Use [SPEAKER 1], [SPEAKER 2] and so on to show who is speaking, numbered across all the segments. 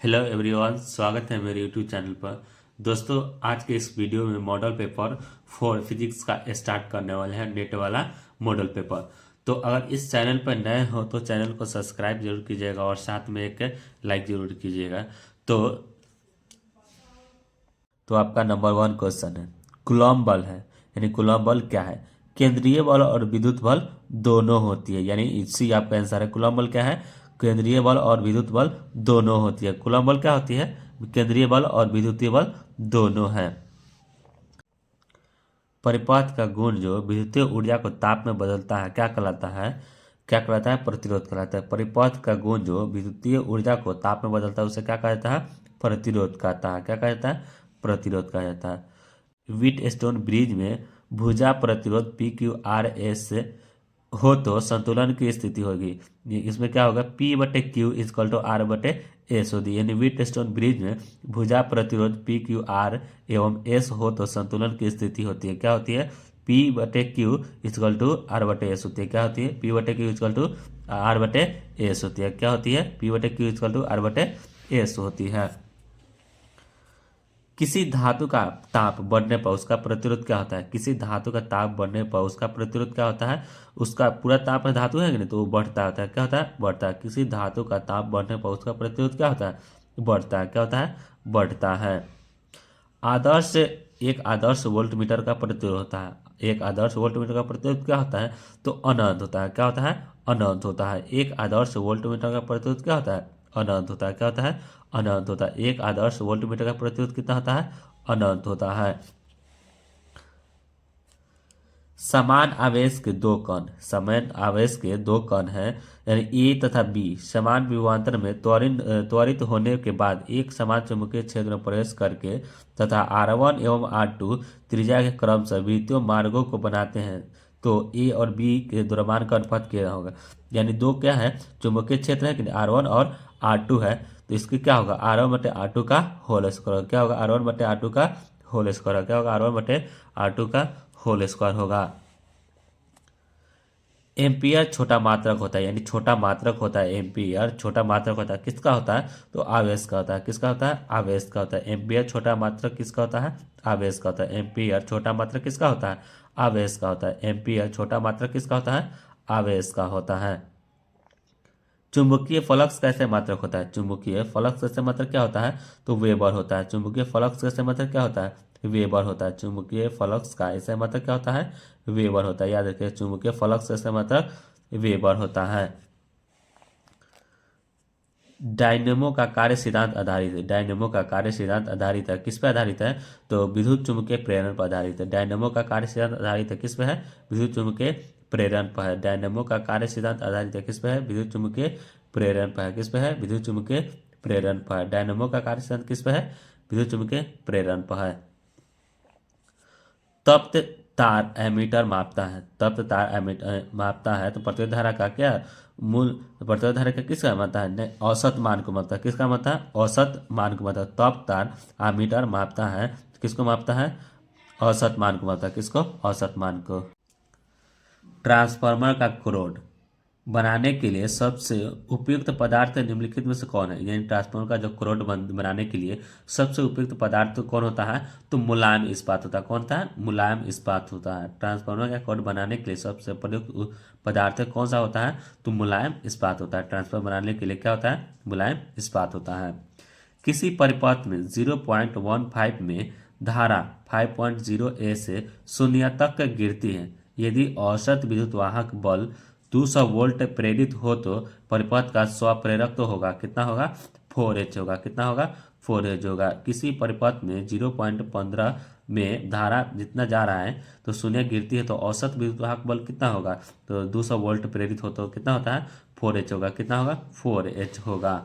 [SPEAKER 1] Hello everyone, स्वागत है मेरे यूट्यूब चैनल पर। दोस्तों, आज के इस वीडियो में मॉडल पेपर 4 फिजिक्स का स्टार्ट करने वाले हैं, नेट वाला मॉडल पेपर। तो अगर इस चैनल पर नए हो तो चैनल को सब्सक्राइब जरूर कीजिएगा और साथ में एक लाइक जरूर कीजिएगा। तो आपका नंबर 1 क्वेश्चन है, कूलॉम बल है, यानी कूलॉम बल क्या है? केंद्रीय बल और विद्युत बल दोनों होती है, यानी इसी आपका आंसर है। कूलॉम बल क्या है? केंद्रीय बल और विद्युत बल दोनों होती है। कूलॉम बल क्या होती है? केंद्रीय बल और विद्युतीय बल दोनों है। परिपथ का गुण जो विद्युतीय ऊर्जा को ताप में बदलता है क्या कहलाता है? क्या कहलाता है? प्रतिरोध कहलाता है। परिपथ का गुण जो विद्युतीय ऊर्जा को ताप में बदलता है उसे क्या कहा जाता है? प्रतिरोध कहता है। क्या कहा जाता है? प्रतिरोध कहा जाता है। व्हीट स्टोन ब्रिज में भुजा प्रतिरोध PQRS हो तो संतुलन की स्थिति होगी। इसमें क्या होगा? P/Q = R/S होती है, यानी व्हीट स्टोन ब्रिज में भुजा प्रतिरोध PQR एवं S हो तो संतुलन की स्थिति होती है। क्या होती है? P/Q = R/S होती है। क्या होती है? P/Q = R/S होती है। क्या होती है? P/Q = R/S होती है। किसी धातु का ताप बढ़ने पर उसका प्रतिरोध क्या होता है? किसी धातु का ताप बढ़ने पर उसका प्रतिरोध क्या होता है? उसका पूरा ताप में धातु है कि नहीं, तो वो बढ़ता होता है। क्या होता है? बढ़ता है। किसी धातु का ताप बढ़ने पर उसका प्रतिरोध क्या होता है? बढ़ता है। क्या होता है? बढ़ता है। आदर्श एक आदर्श वोल्टमीटर का प्रतिरोध होता है। एक आदर्श वोल्टमीटर का प्रतिरोध क्या होता है? तो अनंत होता है। क्या होता है? अनंत होता है। एक आदर्श वोल्टमीटर का प्रतिरोध क्या होता है? अनंत होता है। क्या होता है? अनंत होता है। एक आदर्श वोल्टमीटर का प्रतिरोध कितना होता है? अनंत होता है। समान आवेश के दो कण, समान आवेश के दो कण हैं, यानी ए तथा बी समान विभवांतर में त्वरित होने के बाद एक समान चुंबकीय क्षेत्र में प्रवेश करके तथा R1 एवं R2 त्रिज्या के क्रम से विद्युतीय मार्गों को बनाते हैं, तो ए और बी के द्रव्यमान का अनुपात क्या होगा? यानी दो क्या है? चुंबकीय क्षेत्र है कि R1 और R2 है, तो इसकी क्या होगा? R1/R2 का होल स्क्वायर। क्या होगा? R1/R2 का होल स्क्वायर। क्या होगा? R1/R2 का होल स्क्वायर होगा। एम्पियर छोटा मात्रक होता है, यानी छोटा मात्रक होता है। एम्पियर छोटा मात्रक होता है। किसका होता है? तो आवेश का होता है। किसका होता है? आवेश का होता है। एम्पियर छोटा मात्रक किसका होता है? आवेश का होता है। एम्पियर छोटा मात्रक किसका होता है? आवेश का होता है। एम्पियर छोटा मात्रक किसका होता है? आवेश का होता है। चुंबकीय फ्लक्स कैसे मात्रक होता है? चुंबकीय फ्लक्स कैसे मात्रक क्या होता है? तो वेबर होता है। चुंबकीय फ्लक्स कैसे मात्रक क्या होता है? वेबर होता है। चुंबकीय फ्लक्स का ऐसे मात्रक क्या होता है? वेबर होता है। याद रखिए, चुंबकीय फ्लक्स कैसे मात्रक वेबर होता है। डायनेमो का कार्य सिद्धांत आधारित है। डायनेमो का कार्य सिद्धांत आधारित है। किस पे आधारित है? तो विद्युत चुम्बकीय प्रेरण पर आधारित है। डायनेमो का कार्य सिद्धांत आधारित है किस पे है? विद्युत चुम्बकीय प्रेरण पर है। डायनेमो का कार्य सिद्धांत आधारित है किस पे है? विद्युत चुम्बकीय प्रेरण पर है। किस पे है? विद्युत चुम्बकीय प्रेरण पर है। डायनेमो का कार्य सिद्धांत किस पे है? विद्युत चुम्बकीय प्रेरण पर है। तप्त तार एमीटर मापता है। तप्त तार एमीटर मापता है, तो प्रतिरोध धारा का क्या मूल? प्रतिरोध धारा का किसका मापता है? नहीं, औसत मान को मापता है। किसका मापता है? औसत मान को मापता है। तप्त तार एमीटर मापता है, किसको मापता है? औसत मान को मापता है। किसको? औसत मान को। ट्रांसफार्मर का कोड बनाने के लिए सबसे उपयुक्त पदार्थ निम्नलिखित में से कौन है? यानी ट्रांसफार्मर का जो कोड बनाने के लिए सबसे उपयुक्त पदार्थ कौन होता है? तो मुलायम इस्पात होता है। कौन होता है? मुलायम इस्पात होता है। ट्रांसफार्मर का कोड बनाने के लिए सबसे प्रयुक्त पदार्थ कौन सा होता है? तो मुलायम इस्पात होता है। ट्रांसफार्मर बनाने के लिए क्या होता है? मुलायम इस्पात होता है। किसी परिपथ में 0.15 में धारा 5.0 से शून्य तक गिरती है। यदि औसत विद्युत वाहक बल 200 वोल्ट प्रेरित हो तो परिपथ का स्वप्रेरक तो होगा कितना होगा? 4H होगा। कितना होगा? 4H होगा। किसी परिपथ में 0.15 में धारा जितना जा रहा है तो शून्य गिरती है, तो औसत विद्युत वाहक बल कितना होगा? तो 200 वोल्ट प्रेरित हो तो कितना होता है? 4H होगा। कितना होगा? 4H होगा।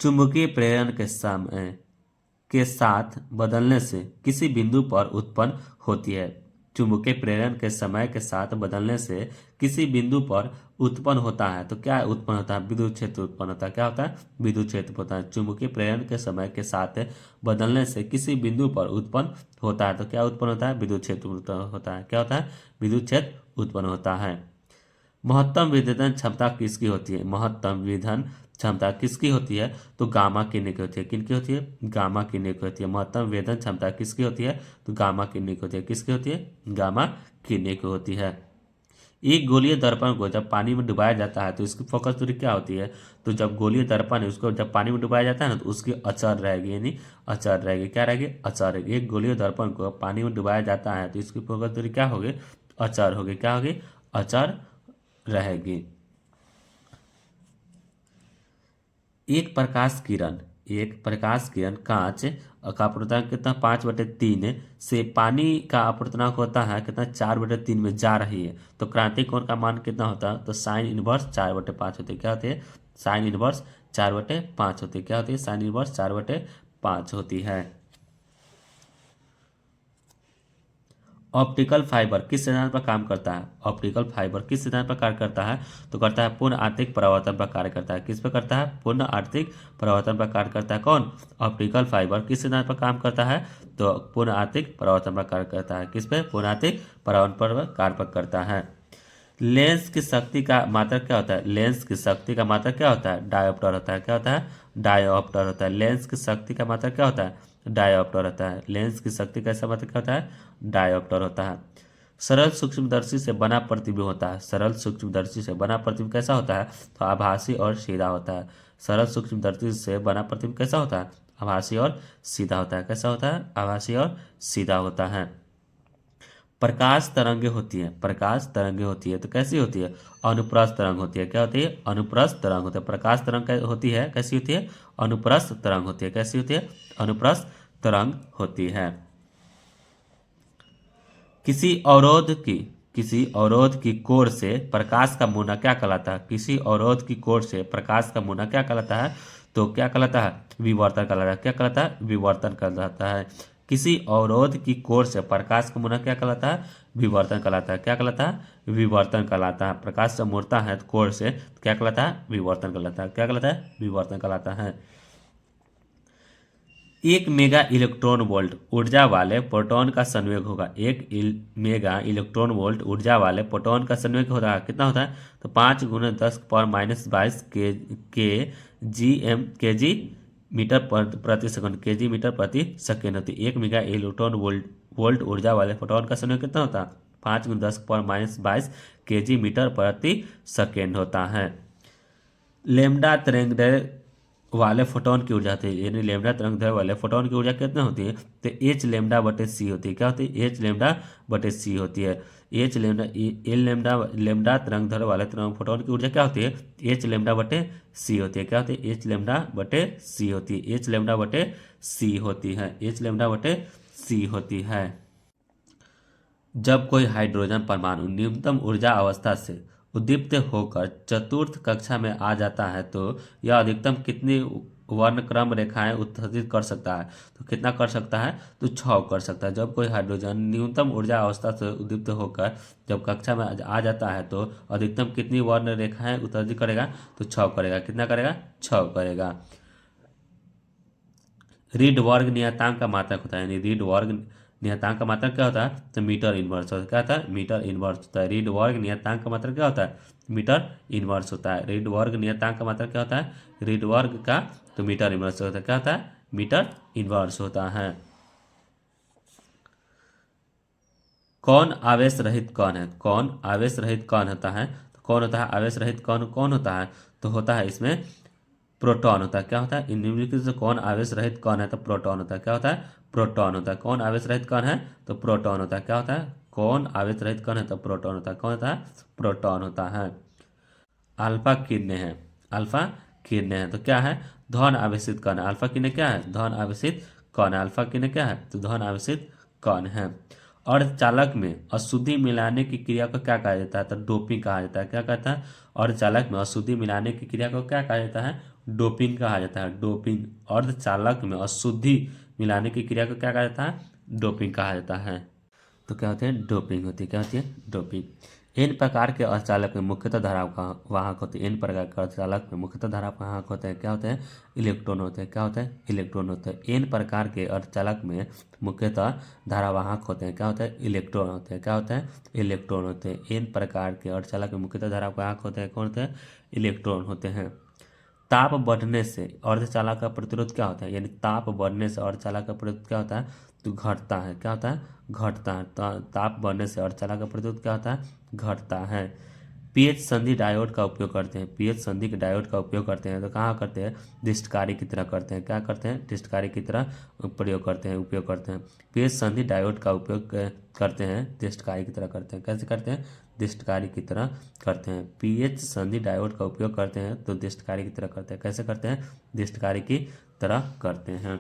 [SPEAKER 1] चुंबकीय प्रेरण के समय के साथ बदलने से किसी बिंदु पर उत्पन्न होती है। चुंबकीय प्रेरण के समय के साथ बदलने से किसी बिंदु पर उत्पन्न होता है, तो क्या उत्पन्न होता है? विद्युत क्षेत्र उत्पन्न होता है। क्या होता है? विद्युत क्षेत्र होता है। चुंबकीय प्रेरण के समय के साथ बदलने से किसी बिंदु पर उत्पन्न होता है, तो क्या उत्पन्न होता है? विद्युत क्षेत्र उत्पन्न होता है। क्या होता है? विद्युत क्षेत्र उत्पन्न होता है। महत्तम विभेदन क्षमता किसकी होती है? महत्तम विभेदन क्षमता किसकी होती है? तो गामा किरणें की होती है। किनकी होती है? गामा किरणें की होती है। महत्तम वेदन क्षमता किसकी होती है? तो गामा किरणें की होती है। किसकी होती है? गामा किरणें की होती है। एक गोलीय दर्पण को जब पानी में डुबाया जाता है तो इसकी फोकस दूरी क्या होती है? तो जब गोलीय दर्पण है उसको जब पानी में डुबाया जाता है ना तो उसकी अचर रहेगी, यानी अचर रहेगी। क्या रहेगी? अचर रहेगी। एक गोलीय दर्पण को पानी में डुबाया जाता है तो इसकी फोकस दूरी क्या होगी? अचर होगी। क्या होगी? अचर रहेगी। एक प्रकाश किरण कांच का अपूर्णांक कितना? 5/3 से पानी का अपूर्णांक होता है कितना? 4/3 में जा रही है तो क्रांतिक कोण का मान कितना होता है? तो साइन इनवर्स 4/5 होती है। क्या होती है? साइन इनवर्स 4/5 होती है। क्या होती है? साइन इनवर्स 4/5 होती है। ऑप्टिकल फाइबर किस सिद्धांत पर काम करता है? ऑप्टिकल फाइबर किस सिद्धांत पर कार्य करता है? तो करता है पूर्ण आर्थिक परावर्तन पर कार्य करता है। किस पर करता है? पूर्ण आर्थिक परावर्तन पर कार्य करता है। कौन? ऑप्टिकल फाइबर किस सिद्धांत पर काम करता है? तो पूर्ण आर्थिक परावर्तन पर कार्य करता है। किस पे? पूर्ण आर्थिक परावर्तन पर कार्य करता है। लेंस की शक्ति का मात्रक क्या होता है? लेंस की शक्ति का मात्रक क्या होता है? डायोप्टर होता है। क्या होता है? डायोप्टर होता है। लेंस की शक्ति का मात्रक क्या होता है? डायोप्टर होता है। लेंस की शक्ति का ऐसा मात्रक क्या होता है? डायोप्टर होता है। सरल सूक्ष्मदर्शी से बना प्रतिबिंब होता है। सरल सूक्ष्मदर्शी से बना प्रतिबिंब कैसा होता है? तो आभासी और सीधा होता है। सरल सूक्ष्मदर्शी से बना प्रतिबिंब कैसा होता है? आभासी और सीधा होता है। कैसा होता है? आभासी और सीधा होता है। प्रकाश तरंगे होती है। प्रकाश तरंगे होती है तो कैसी होती है? अनुप्रस्थ तरंग होती है। क्या होती है? अनुप्रस्थ तरंग होती है। प्रकाश तरंग होती है कैसी होती है? अनुप्रस्थ तरंग होती है। कैसी होती है? अनुप्रस्थ तरंग होती है। किसी अवरोध की किसी अवरोध की कोर से प्रकाश का मुना क्या कहलाता है? किसी अवरोध की कोर से प्रकाश का मुना क्या कहलाता है? तो क्या कहलाता है? विवर्तन कहलाता है। क्या कहलाता है? विवर्तन कहलाता है। किसी अवरोध की कोर से प्रकाश का मुना क्या कहलाता है? विवर्तन कहलाता है। क्या कहलाता है? विवर्तन कहलाता है। प्रकाश जब मुड़ता है तो कोर से तो क्या कहलाता है? विवर्तन कहलाता है। क्या कहलाता है? विवर्तन कहलाता है। एक मेगा इलेक्ट्रॉन वोल्ट ऊर्जा वाले प्रोटॉन का संवेग होगा। मेगा इलेक्ट्रॉन वोल्ट ऊर्जा वाले प्रोटॉन का संवेग होता है कितना होता है? तो 5 × 10⁻22 के जी मीटर प्रति सेकंड। के जी मीटर प्रति सेकंड होती है। एक मेगा इलेक्ट्रॉन वोल्ट ऊर्जा वाले प्रोटॉन का संवेग कितना होता है? 5 × 10⁻22 के जी मीटर प्रति सेकंड होता है। लेमडा तरंगदैर्घ्य वाले फोटोन की ऊर्जा होती है, यानी लेमडा तरंगदैर्घ्य वाले फोटोन की ऊर्जा कितना होती है? तो एच लेमडा बटे सी होती है। क्या होती है? एच लेमडा बटे सी होती है। H lambda L lambda lambda तरंगदैर्घ्य वाले फोटोन की ऊर्जा क्या होती है? एच लेमडा बटे सी होती है। क्या होती है? एच लेमडा बटे सी होती है। एच लेमडा बटे सी होती है। एच लेमडा बटे सी होती है। जब कोई हाइड्रोजन परमाणु न्यूनतम ऊर्जा अवस्था से उद्दीप्त होकर चतुर्थ कक्षा में आ जाता है तो यह अधिकतम कितनी वर्णक्रम रेखाएं उत्सर्जित कर सकता है? तो कितना कर सकता है? तो 6 कर सकता है। जब कोई हाइड्रोजन न्यूनतम ऊर्जा अवस्था से उद्दीप्त होकर जब कक्षा में आ जाता है तो अधिकतम कितनी वर्ण रेखाएं उत्सर्जित करेगा? तो 6 करेगा। कितना करेगा? 6 करेगा। रीड वर्ग नियतांक का मात्रक होता है, यानी रीड वर्ग नियतांक का मात्रक क्या होता है? तो मीटर इनवर्स होता है। क्या होता है? मीटर इनवर्स होता है। रीड वर्ग नियतांक का मात्रक क्या होता है? मीटर इनवर्स होता है। रीड वर्ग नियतांक का मात्रक क्या होता है? रीड वर्ग का तो मीटर इनवर्स होता है। क्या होता है? मीटर इनवर्स होता है। कौन आवेश रहित कण है? कौन आवेश रहित कण होता है? तो कौन होता है आवेश रहित कण? कौन होता है? तो होता है इसमें प्रोटॉन होता है। क्या होता है? इन निम्नलिखित से कौन आवेश रहित कण है? तो प्रोटॉन होता है। क्या होता है? प्रोटॉन होता है। कौन आवेश रहित कण है? तो प्रोटॉन होता है। क्या होता है? कौन आवेश रहित कण है? तो प्रोटॉन होता है। कौन होता है? प्रोटॉन होता है। अल्फा किरणें हैं। अल्फा किरणें हैं तो क्या है? धन आवेशित कण है। अल्फा किरणें क्या है? धन आवेशित कण है। अल्फा किरणें क्या है? तो धन आवेशित कण है। अर्धचालक में अशुद्धि मिलाने की क्रिया को क्या कहा जाता है? तो डोपिंग कहा जाता है। क्या कहता है? अर्धचालक में अशुद्धि मिलाने की क्रिया को क्या कहा जाता है? डोपिंग कहा जाता है। डोपिंग। अर्धचालक में अशुद्धि मिलाने की क्रिया को क्या कहा जाता है? डोपिंग कहा जाता है। तो क्या होते हैं? डोपिंग होती है। क्या होती है? डोपिंग। इन प्रकार के अर्धचालक में मुख्यतः धाराओं का वाहक होते हैं। इन प्रकार के अर्धचालक में मुख्यतः धारा वाहक होते हैं। क्या होते हैं? इलेक्ट्रॉन होते हैं। क्या होते हैं? इलेक्ट्रॉन होते हैं। इन प्रकार के अर्धचालक में मुख्यतः धारावाहक होते हैं। क्या होते हैं? इलेक्ट्रॉन होते हैं। क्या होते हैं? इलेक्ट्रॉन होते हैं। इन प्रकार के अर्धचालक में मुख्यतः धारावाहक होते हैं। कौन होते हैं? इलेक्ट्रॉन होते हैं। ताप बढ़ने से अर्धचालक का प्रतिरोध क्या होता है, यानी ताप बढ़ने से अर्धचालक का प्रतिरोध क्या होता है, तो घटता है। क्या होता है, घटता है। ताप बढ़ने से अर्धचालक का प्रतिरोध क्या होता है, घटता है। पीएच संधि डायोड का उपयोग करते हैं, पीएच संधि के डायोड का उपयोग करते हैं तो कहाँ करते हैं, दिष्टकारी की तरह करते हैं। क्या करते हैं, दिष्टकारी की तरह प्रयोग करते हैं, उपयोग करते हैं। पीएच संधि डायोड का उपयोग करते हैं, दिष्टकारी की तरह करते हैं। कैसे करते हैं, दिष्टकारी की तरह करते हैं। पीएच संधि डायोड का उपयोग करते हैं तो दिष्टकारी की तरह करते हैं। कैसे करते हैं, दिष्टकारी की तरह करते हैं।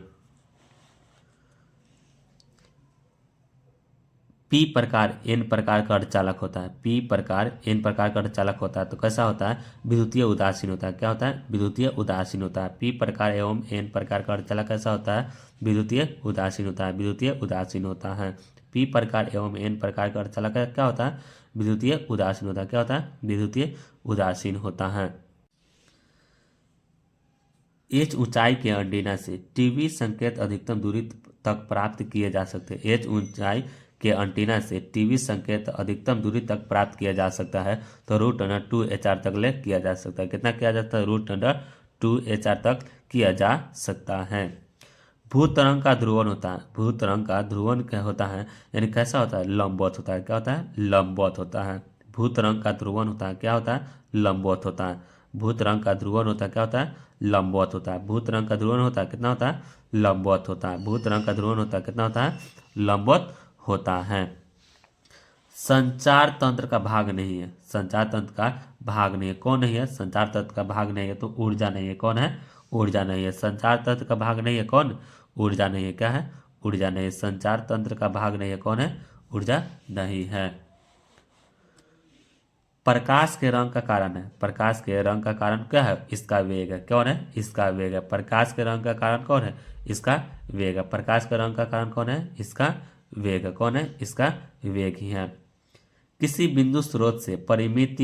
[SPEAKER 1] पी प्रकार एन प्रकार का अर्धचालक होता है, पी प्रकार एन प्रकार का अर्धचालक होता है तो कैसा होता है, विद्युतीय उदासीन होता है। क्या होता है, विद्युतीय उदासीन होता है। पी प्रकार एवं एन प्रकार का अर्धचालक कैसा होता है, विद्युतीय उदासीन होता है, विद्युतीय उदासीन होता है। पी प्रकार एवं एन प्रकार का अर्धचालक क्या होता है, विद्युतीय उदासीन होता है। क्या होता है, विद्युतीय उदासीन होता है। एच ऊंचाई के एंटीना से टीवी संकेत अधिकतम दूरी तक प्राप्त किए जा सकते हैं। एच ऊंचाई के एंटीना से टीवी संकेत अधिकतम दूरी तक प्राप्त किया जा सकता है तो √2HR तक ले किया जा सकता है। कितना किया जाता है, √2HR तक किया जा सकता है। भू तरंग का ध्रुवण होता है, भू तरंग का ध्रुवण क्या होता है, यानी कैसा होता है, लंबवत होता है। क्या होता है, लंबवत होता है। भू तरंग का ध्रुवण होता है, क्या होता है, लंबवत होता है। भू तरंग का ध्रुवण होता है, क्या होता है, लंबवत होता है। भू तरंग का ध्रुवण होता है, कितना होता है, लंबवत होता है। भू तरंग का ध्रुवण होता है, कितना होता है, लंबवत होता है। संचार तंत्र का भाग नहीं है, संचार तंत्र का भाग नहीं है। कौन नहीं है, संचार तंत्र का भाग नहीं है, तो ऊर्जा नहीं है। कौन है, ऊर्जा नहीं है। संचार तंत्र का भाग नहीं है कौन, ऊर्जा नहीं है। क्या है, ऊर्जा नहीं है। संचार तंत्र का भाग नहीं है, कौन है, ऊर्जा नहीं है। प्रकाश के रंग का कारण है, प्रकाश के रंग का कारण क्या है, इसका वेग है। कौन है, इसका वेग है। प्रकाश के रंग का कारण कौन है, इसका वेग है। प्रकाश के रंग का कारण कौन है, इसका वेग है। कौन है, इसका वेग ही है। किसी बिंदु स्रोत से परिमित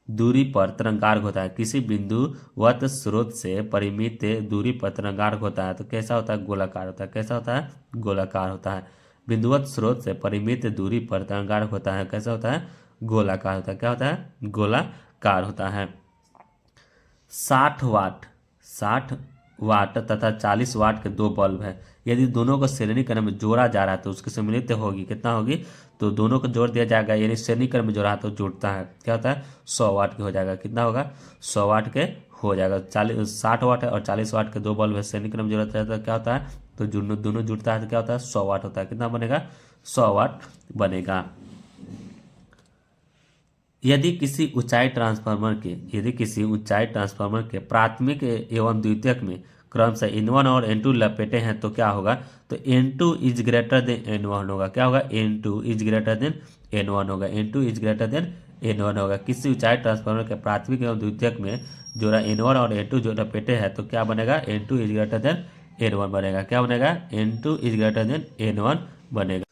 [SPEAKER 1] दूरी पर तरंगार्घ होता है, किसी बिंदुवत स्रोत से परिमित दूरी पर तरंगार्घ होता है तो कैसा होता है, गोलाकार होता है। कैसा होता है, गोलाकार होता है। बिंदुवत स्रोत से परिमित दूरी पर तरंगार्घ होता है, कैसा होता है, गोलाकार होता है। क्या होता है, गोलाकार होता है। 60 वाट, 60 वाट तथा 40 वाट के दो बल्ब है, यदि दोनों को श्रेणी क्रम में जोड़ा जा रहा है तो उसकी सम्मिलित होगी, कितना होगी, तो दोनों को जोड़ दिया जाएगा, यानी श्रेणी क्रम में जोड़ा है तो जुड़ता है। क्या होता है, 100 वाट के हो जाएगा। कितना होगा, 100 वाट के हो जाएगा। 60 वाट है और 40 वाट के दो बल्ब है, श्रेणी क्रम में जोड़ा जाता है तो क्या होता है, तो दोनों जुड़ता है तो क्या होता है, 100 वाट होता है। कितना बनेगा, 100 वाट बनेगा। यदि किसी ऊंचाई ट्रांसफार्मर के, यदि किसी ऊंचाई ट्रांसफार्मर के प्राथमिक एवं द्वितीयक में क्रमशः N1 और N2 लपेटे हैं तो क्या होगा, तो N2 is greater than N1 होगा। क्या होगा, N2 is greater than N1 होगा। N2 is greater than N1 होगा। किसी ऊंचाई ट्रांसफार्मर के प्राथमिक एवं द्वितीयक में जोड़ा N1 और N2 जो लपेटे हैं तो क्या बनेगा, N2 is greater than N1 बनेगा। क्या बनेगा, N2 is greater than N1 बनेगा।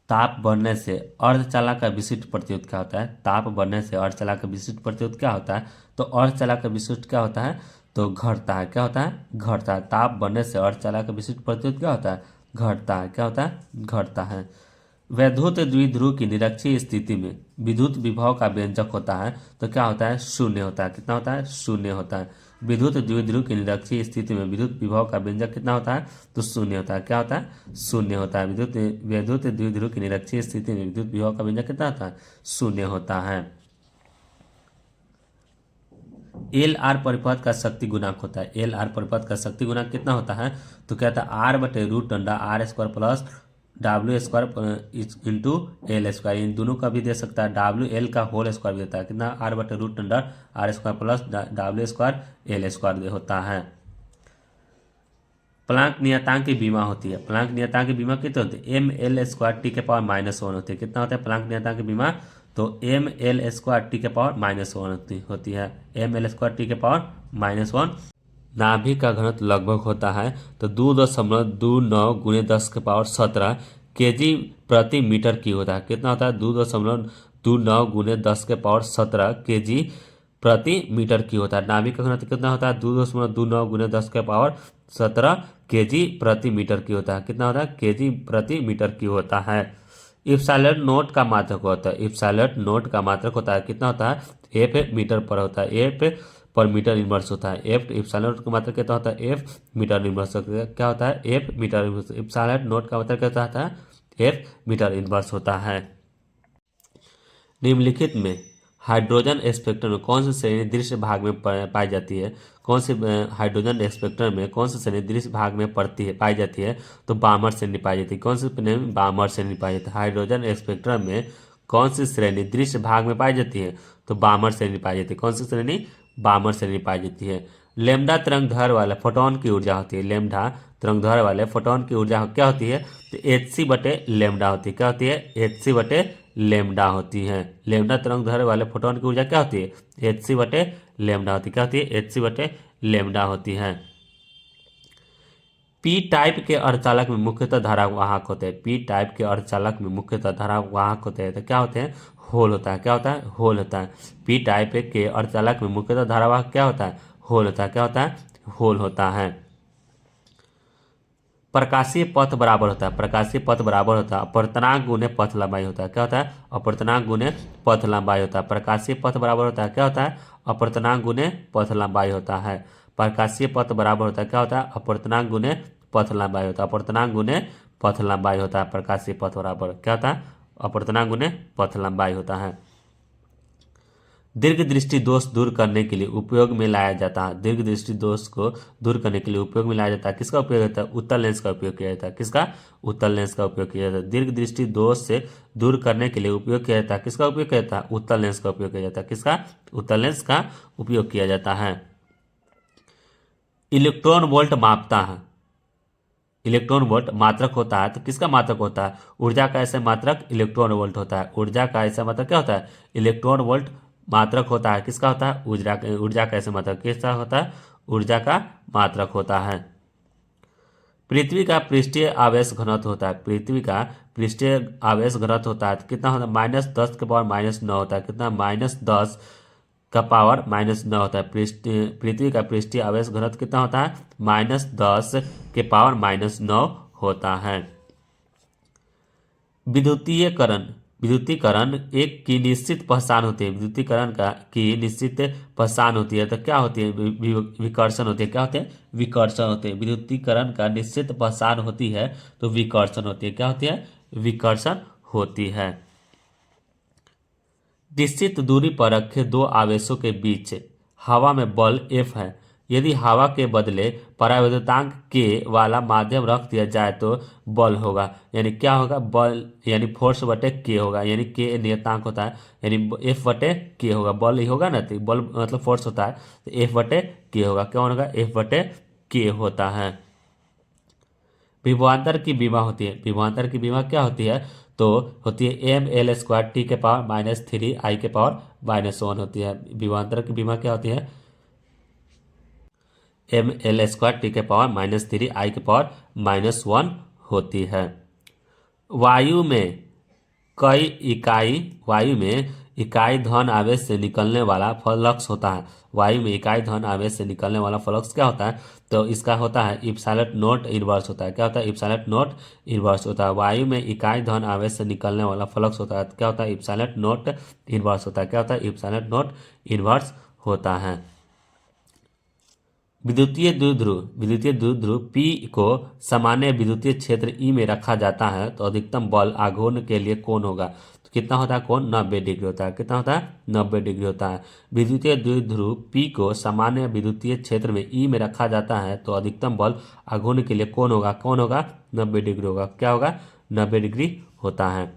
[SPEAKER 1] ताप बढ़ने से अर्धचालक का विशिष्ट प्रतिरोध क्या होता है, ताप बढ़ने से अर्धचालक का विशिष्ट प्रतिरोध क्या होता है, तो अर्धचालक का विशिष्ट क्या होता है, तो घटता है। क्या होता है, घटता है। ताप बढ़ने से अर्धचालक का विशिष्ट प्रतिरोध क्या होता है, घटता है। क्या होता है, घटता है। वैद्युत द्विध्रुव की निरक्षीय स्थिति में विद्युत विभव का व्यंजक होता है तो क्या होता है, शून्य होता है। कितना होता है, शून्य होता है। विद्युत द्विध्रुव की निरक्षीय स्थिति में विद्युत विभव का व्यंजक कितना होता है, तो शून्य होता है। क्या होता है, शून्य होता है। विद्युत द्विध्रुव की निरक्षीय स्थिति में विद्युत विभव का व्यंजक कितना होता है, शून्य होता है। LR परिपथ का शक्ति गुणांक होता है, LR परिपथ का शक्ति गुणांक कितना होता है, तो क्या होता है, R/√R² plus W² into L²। इन दोनों का भी दे सकता है, WL का होल स्क्वायर भी देता है। कितना, R/√R² प्लस W²L² होता है। प्लांक नियतांक की बीमा होती है, प्लांक नियतांक की बीमा कितने होती है, ML² T⁻⁻1 होती है। कितना होता है प्लांक नियतांक की बीमा, तो ML² T⁻⁻1 होती है। ML² T⁻⁻1। नाभिक का घनत्व लगभग होता है तो 2.29 × 10⁻17 kg प्रति मीटर की होता है। कितना होता है, 2.29 × 10⁻17 kg प्रति मीटर की होता है। नाभिक का घनत्व कितना होता है, 2.29 × 10⁻17 kg प्रति मीटर की होता है। कितना होता है, kg प्रति मीटर की होता है। इप्सिलॉन नोट का मात्रक होता है, इप्सिलॉन नोट का मात्रक होता है, कितना होता है, F मीटर पर होता है। F पर मीटर इनवर्स होता है। एफ एप्सिलॉन नॉट का मतलब क्या होता है, एफ मीटर इनवर्स क्या होता है, F metre inverse. Epsilon naught का मतलब क्या होता है, एफ मीटर इनवर्स होता है। निम्नलिखित में हाइड्रोजन स्पेक्ट्रम में कौन सी श्रेणी दृश्य भाग में पाई जाती है, कौन सी हाइड्रोजन स्पेक्ट्रम में कौन सी श्रेणी दृश्य भाग में पड़ती है पाई जाती है, तो बामर श्रेणी पाई जाती है। कौन सी श्रेणी में, बामर श्रेणी पाई जाती है। हाइड्रोजन स्पेक्ट्रम में कौन सी श्रेणी दृश्य भाग में पाई जाती है, तो बामर श्रेणी पाई जाती है। कौन सी श्रेणी, बामर श्रेणी पाई जाती है। लेमडा तरंगधर वाले फोटोन की ऊर्जा होती है, लेमडा तरंगधर वाले फोटोन की ऊर्जा क्या होती है, तो एच सी बटे लेमडा होती है। क्या होती है, एच सी बटे लेमडा होती है। लेमडा तरंगधर वाले फोटोन की ऊर्जा क्या होती है, एच सी बटे लेमडा होती है। क्या होती है, एच सी बटे लेमडा होती है। पी टाइप के अर्धचालक में मुख्यतः धारावाहक होते हैं। पी टाइप के अर्धचालक में मुख्यतः धारावाहक होते हैं, तो क्या होते हैं, होल होता है। क्या होता है, होल होता है। पी टाइप के अर्धचालक में मुख्यतः धारावाहक क्या होता है, होल होता है। क्या होता है, होल होता है। प्रकाशीय पथ बराबर होता है, प्रकाशीय पथ बराबर होता है अपवर्तनांक गुने पथ लंबाई होता है। क्या होता है, अपवर्तनांक गुने पथ लंबाई होता है। प्रकाशीय पथ बराबर होता है, क्या होता है, अपवर्तनांक गुने पथ लंबाई होता है। प्रकाशीय पथ बराबर होता है, क्या होता है, अपवर्तनांक गुने पथ लंबाई होता है। अपवर्तनांक गुने पथ लंबाई होता है। प्रकाशीय पथ बराबर क्या होता है, अपवर्तनांक गुने पथ लंबाई होता है। दीर्घ दृष्टि दोष दूर करने के लिए उपयोग में लाया जाता है। दीर्घ दृष्टि दोष को दूर करने के लिए उपयोग में लाया जाता है। किसका उपयोग होता है, उत्तल लेंस का उपयोग किया जाता है। किसका, उत्तल लेंस का उपयोग किया जाता है। दीर्घ दृष्टि दोष से दूर करने के लिए उपयोग किया जाता है। किसका उपयोग किया जाता है, उत्तल लेंस का उपयोग किया जाता है। किसका, उत्तल लेंस का उपयोग किया जाता है। इलेक्ट्रॉन वोल्ट मापता है। इलेक्ट्रॉन वोल्ट मात्रक होता है, तो किसका मात्रक होता है, ऊर्जा का ऐसे मात्रक इलेक्ट्रॉन वोल्ट होता है। ऊर्जा का ऐसा मात्रक क्या होता है, इलेक्ट्रॉन वोल्ट मात्रक होता है। किसका होता है, ऊर्जा का ऐसे मात्रक किसका होता है, ऊर्जा का मात्रक होता है। पृथ्वी का पृष्ठीय आवेश घनत्व होता है। पृथ्वी का पृष्ठीय आवेश घनत्व होता है, कितना होता है, -10 के पावर -9 होता है। कितना, -10 का पावर -9 होता है। पृथ्वी का पृष्ठीय आवेश घनत्व कितना होता है, -10 के पावर -9 होता है। विद्युतीकरण, विद्युतीकरण एक की निश्चित पहचान होती है। विद्युतीकरण का की निश्चित पहचान होती है, तो क्या होती है, विकर्षण होती है। क्या होते हैं, विकर्षण होते हैं। विद्युतीकरण का निश्चित पहचान होती है, तो विकर्षण होती है। क्या होती है, विकर्षण होती है। निश्चित दूरी पर रखे दो आवेशों के बीच हवा में बल F है। यदि हवा के बदले परावैद्युतांक K वाला माध्यम रख दिया जाए तो बल होगा, यानी क्या होगा, बल यानी फोर्स बटे K होगा, यानी K नियतांक होता है, यानी F बटे K होगा। बल ही होगा ना, तो बल मतलब फोर्स होता है, तो F बटे K होगा। क्या होगा, F बटे K होता है। विभवांतर की विमा होती है। विभवांतर की विमा क्या होती है, तो होती है ml² t के पावर -3 i के पावर -1 होती है। विभवांतर की विमा क्या होती है, ml² t के पावर -3 i के पावर -1 होती है। वायु में कई इकाई, वायु में इकाई धन आवेश से निकलने वाला फ्लक्स होता है। वायु में इकाई धन आवेश से निकलने वाला फ्लक्स क्या होता है, तो इसका होता है इप्सिलॉन नॉट इनवर्स होता है। क्या होता है, इप्सिलॉन नॉट इनवर्स होता है। वायु में इकाई धन आवेश से निकलने वाला फ्लक्स होता है, क्या होता है, इप्सिलॉन नॉट इनवर्स होता है। क्या होता है, इप्सिलॉन नॉट इनवर्स होता है। विद्युतीय द्विध्रुव, विद्युतीय द्विध्रुव P को सामान्य विद्युतीय क्षेत्र E में रखा जाता है, तो अधिकतम बल आघूर्ण के लिए कौन होगा, तो कितना होता है, कौन, 90 डिग्री होता है। कितना होता है, 90 डिग्री होता है। विद्युतीय द्विध्रुव P को सामान्य विद्युतीय क्षेत्र में E में रखा जाता है, तो अधिकतम बल आघूर्ण के लिए कौन होगा, कौन होगा, 90 डिग्री होगा। क्या होगा, 90 डिग्री होता है।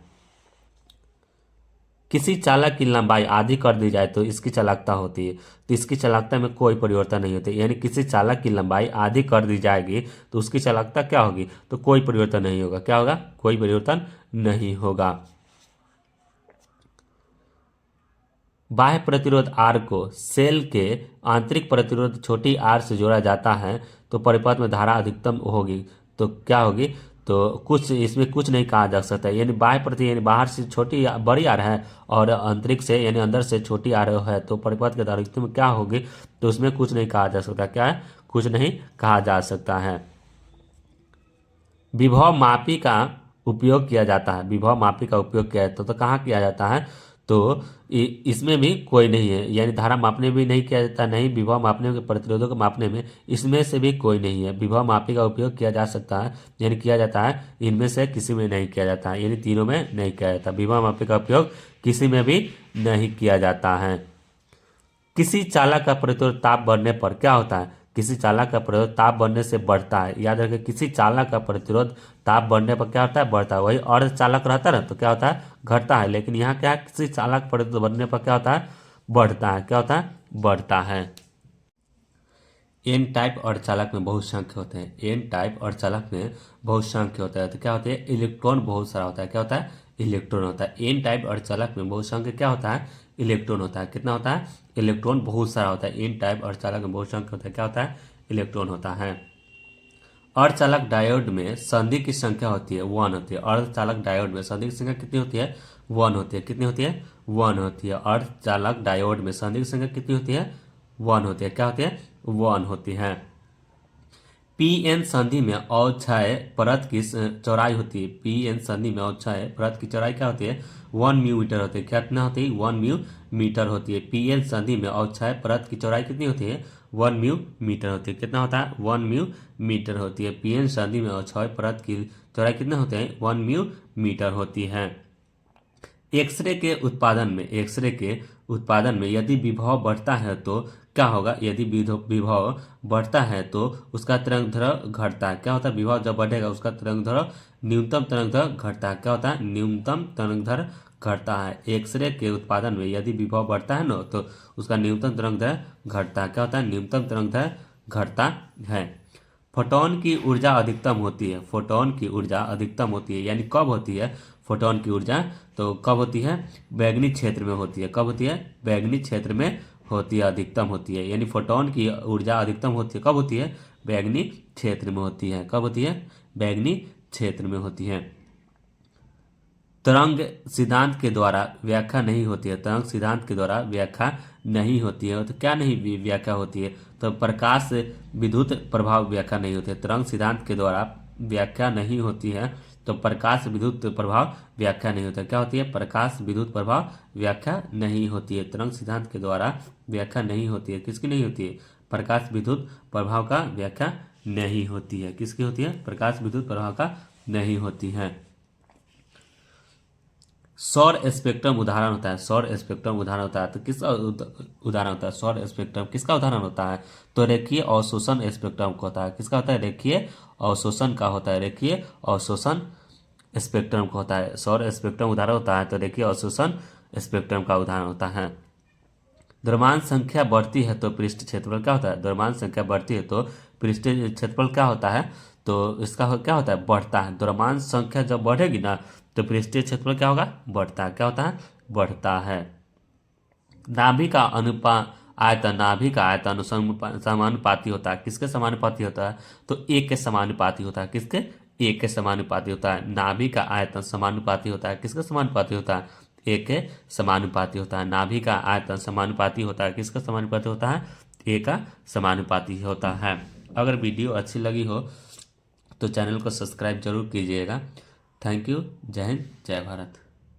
[SPEAKER 1] किसी चालक की लंबाई आधी कर दी जाए तो इसकी चालकता होती है, तो इसकी चालकता में कोई परिवर्तन नहीं होता, यानी किसी चालक की लंबाई आधी कर दी जाएगी तो उसकी चालकता क्या होगी, तो कोई परिवर्तन नहीं होगा। क्या होगा, कोई परिवर्तन नहीं होगा। बाह्य प्रतिरोध R को सेल के आंतरिक प्रतिरोध छोटी r से जोड़ा जाता है, तो परिपथ में धारा अधिकतम होगी, तो क्या होगी, तो कुछ इसमें कुछ नहीं कहा जा सकता, यानी बाह्य प्रति यानी बाहर से छोटी बड़ी आर है और आंतरिक से यानी अंदर से छोटी आर है, तो परिपथ के धारा अधिकतम क्या होगी, तो उसमें कुछ नहीं कहा जा सकता। क्या है, कुछ नहीं कहा जा सकता है। विभव मापी का उपयोग किया जाता है। विभव मापी का उपयोग किया जाता है, तो कहाँ किया जाता है, तो इसमें भी कोई नहीं है, यानी धारा मापने भी नहीं किया जाता, नहीं विभव मापने के प्रतिरोधों को मापने में इसमें से भी कोई नहीं है। विभव मापी का उपयोग किया जा सकता है, यानी किया जाता है, इनमें से किसी में नहीं किया जाता है, यानी तीनों में नहीं किया जाता। विभव मापी का उपयोग किसी में भी नहीं किया जाता है। किसी चालक का प्रतिरोध ताप बढ़ने पर क्या होता है? किसी चालक का प्रतिरोध ताप बढ़ने से बढ़ता है। याद रखें, किसी चालक का प्रतिरोध ताप बढ़ने पर क्या होता है? बढ़ता है। वही अर्ध चालक रहता है ना, तो क्या होता है? घटता है। लेकिन यहाँ क्या है? किसी चालक प्रतिरोध बढ़ने पर क्या होता है? बढ़ता है। क्या होता है? बढ़ता है। एन टाइप अर्धचालक में बहुसंख्य होते हैं। एन टाइप अर्धचालक में बहुसंख्य होता है, तो क्या होता है? इलेक्ट्रॉन बहुत सारा होता है। क्या होता है? इलेक्ट्रॉन होता है। एन टाइप अर्धचालक में बहुसंख्य क्या होता है? इलेक्ट्रॉन होता है। कितना होता है? इलेक्ट्रॉन बहुत सारा होता है। एन टाइप अर्धचालक में बहुसंख्य होता है। क्या होता है? इलेक्ट्रॉन होता है। अर्धचालक डायोड में संधि की संख्या होती है 1 होती है। अर्धचालक डायोड में संधि की संख्या कितनी होती है? 1 होती है। कितनी होती है? 1 होती है। अर्धचालक डायोड में संधि की संख्या कितनी होती है? 1 होती है। क्या होती है? 1 होती है। पी एन संधि में अवक्षय परत की चौड़ाई होती है। पी एन संधि में अवक्षय परत की चौड़ाई क्या होती है? 1 म्यू मीटर होती है। कितना होती है? 1 म्यू मीटर होती है। पी एन संधि में अवक्षय परत की चौड़ाई कितनी होती है? 1 म्यू मीटर होती है। कितना होता है? 1 म्यू मीटर होती है। पी एन संधि में अवक्षय परत की चौड़ाई कितना होते हैं? 1 म्यू मीटर होती है। एक्सरे के उत्पादन में यदि विभव बढ़ता है तो क्या होगा? यदि विभव बढ़ता है तो उसका तरंगदैर्घ्य घटता है। क्या होता है? विभव जब बढ़ेगा उसका तरंगदैर्घ्य न्यूनतम तरंगदैर्घ्य घटता है। क्या होता है? न्यूनतम तरंगदैर्घ्य घटता है। एक्सरे के उत्पादन में यदि विभव बढ़ता है ना तो उसका न्यूनतम तरंगदैर्घ्य घटता है। क्या होता है? न्यूनतम तरंगदैर्घ्य घटता है। फोटोन की ऊर्जा अधिकतम होती है। फोटोन की ऊर्जा अधिकतम होती है, यानी कब होती है फोटोन की ऊर्जा? तो कब होती है? बैगनी क्षेत्र में होती है। कब होती है? बैगनी क्षेत्र में होती है, अधिकतम होती है। यानी फोटोन की ऊर्जा अधिकतम होती है, कब होती है? बैगनी क्षेत्र में होती है। कब होती है? बैगनी क्षेत्र में होती है। तरंग सिद्धांत के द्वारा व्याख्या नहीं होती है। तरंग सिद्धांत के द्वारा व्याख्या नहीं होती है, तो क्या नहीं व्याख्या होती है? तो प्रकाश विद्युत प्रभाव व्याख्या नहीं होती है। तरंग सिद्धांत के द्वारा व्याख्या नहीं होती है, तो प्रकाश विद्युत प्रभाव व्याख्या नहीं होता है। क्या होती है? प्रकाश विद्युत प्रभाव व्याख्या नहीं होती है। तरंग सिद्धांत के द्वारा व्याख्या नहीं होती है। किसकी नहीं होती है? प्रकाश विद्युत प्रभाव का व्याख्या नहीं होती है। किसकी होती है? प्रकाश विद्युत प्रभाव का नहीं होती है। सौर स्पेक्ट्रम उदाहरण होता है। सौर स्पेक्ट्रम उदाहरण होता है, तो किसका उदाहरण होता है? सौर स्पेक्ट्रम किसका उदाहरण होता है? तो रेखीय अवशोषण स्पेक्ट्रम का होता है। किसका होता है? रेखीय अवशोषण का होता है। रेखीय अवशोषण स्पेक्ट्रम का होता है। सौर स्पेक्ट्रम उदाहरण होता है, तो रेखीय अवशोषण स्पेक्ट्रम का उदाहरण होता है। द्रव्यमान संख्या बढ़ती है तो पृष्ठ क्षेत्रफल क्या होता है? द्रव्यमान संख्या बढ़ती है तो पृष्ठ क्षेत्रफल क्या होता है? तो इसका क्या होता है? बढ़ता है। द्रव्यमान संख्या जब बढ़ेगी ना तो पृष्ठीय क्षेत्रफल क्या होगा? बढ़ता है। क्या होता है? बढ़ता है। नाभि का नाभि का आयतन समानुपाती होता है। किसके समानुपाती होता है? तो एक के समानुपाती होता है। किसके? एक के समानुपाती होता है। नाभि का आयतन समानुपाती होता है। किसके समानुपाती होता है? एक के समानुपाती होता है। नाभि का आयतन समानुपाती होता है। किसका समानुपाती होता है? एक का समानुपाती होता है। अगर वीडियो अच्छी लगी हो तो चैनल को सब्सक्राइब जरूर कीजिएगा। Thank you. जय हिंद, जय भारत।